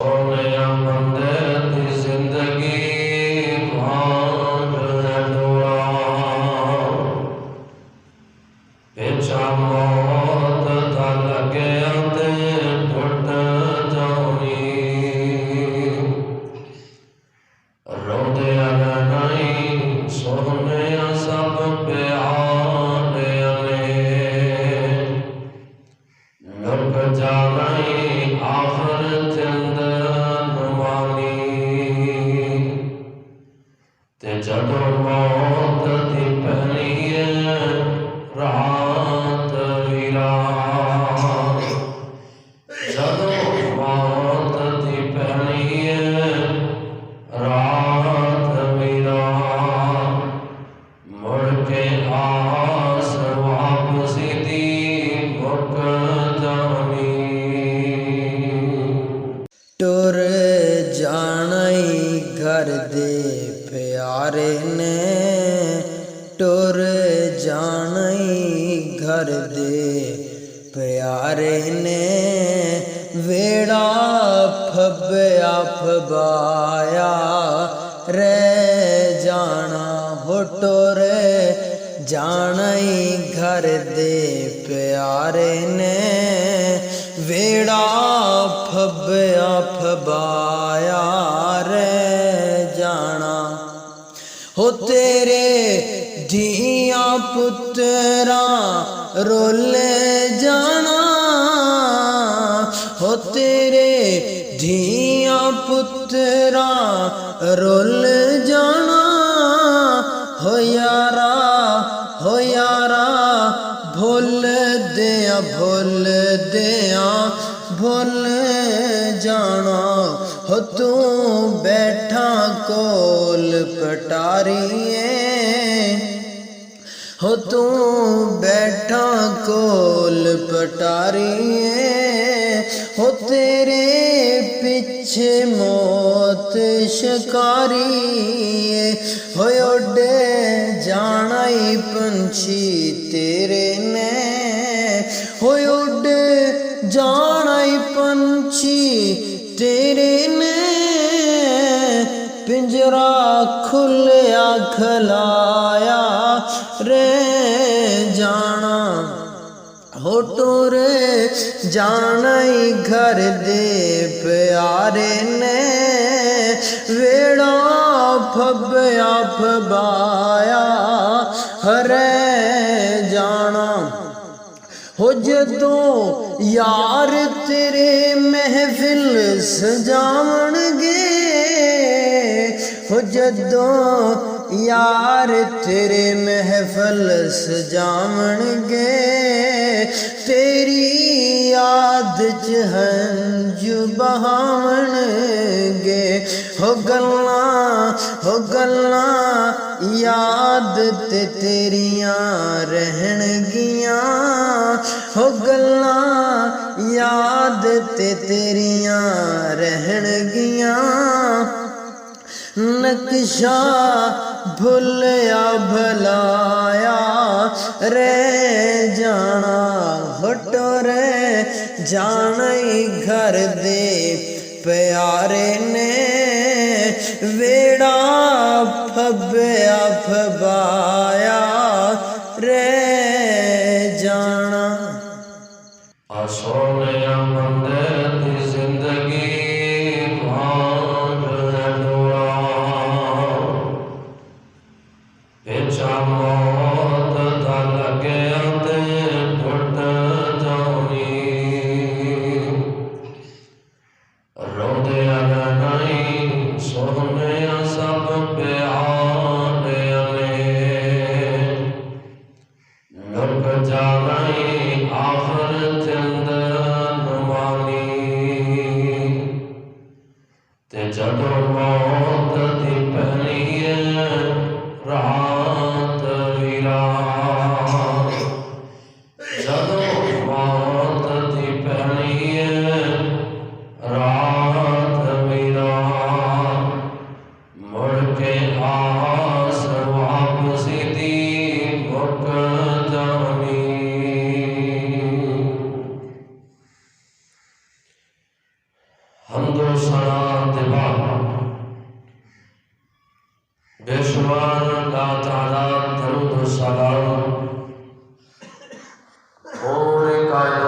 सोने बंदे दी जिंदगी भांड डोरा पिछा मौत दा लगे ते टुट जानी रोंदे नहीं सोने सब प्यारे लुक जानी आखिर जिंद ते जदों मौत दी पहली रात वीरा जदों मौत दी पहली रात वीरा मुड़ के आस वापसी दी मुक जानी टुर जाना घर दे प्यारे ने टुर जाना घर दे प्यारे ने वेड़ा फब्या फबाया रह जाना हो टुर जाना घर दे प्यारे ने वेड़ा फब्या फबाया रह जाना हो तेरे धिया पुत्रा रोल जाना हो तेरे धिया पुत्रा रोल जाना हो यारा भूल दिया भूल जाना हो तू बैठा कोल पटारिए हो तू बैठा कोल पटारिए हो तेरे पीछे मौत शिकारिए हो उड़े जाना ही पंछी तेरे ने हो उड़े जाना ही पंछी तेरे ने पिंजरा खुलिया खलाया रे जाना हो टुर जाना घर दे प्यारे ने वेड़ा फब्या फबाया हरे जाना हो जदों यार तेरे महफिल सजावणगे हो जदों यार तेरे महफिल सजावणगे तेरी याद च हंजू बहावणगे हो गल्ला याद ते तेरियां रहणगियां हो गल्ला याद ते तेरियां रहणगियां नक्शा भुलिया भलाया रे जाना हो टुर जाना घर दे प्यारे ने वेड़ा फब्या फबाया रे जाना सोने बंदे दी जिंदगी भांड डोरा पिछा मौत दा लगे ते टुट जानी रोंदे नहीं सोने सब प्यारे लुक जाना आखिर जिंद ते जदों मौत दी पहली रात वीरा जदों मौत दी पहली रात वीरा मुड़ के आस वापसी दी मुक जानी हमदो सलात बेशुमार अल्लाह ताला दरूद सलाम पूरे कायनात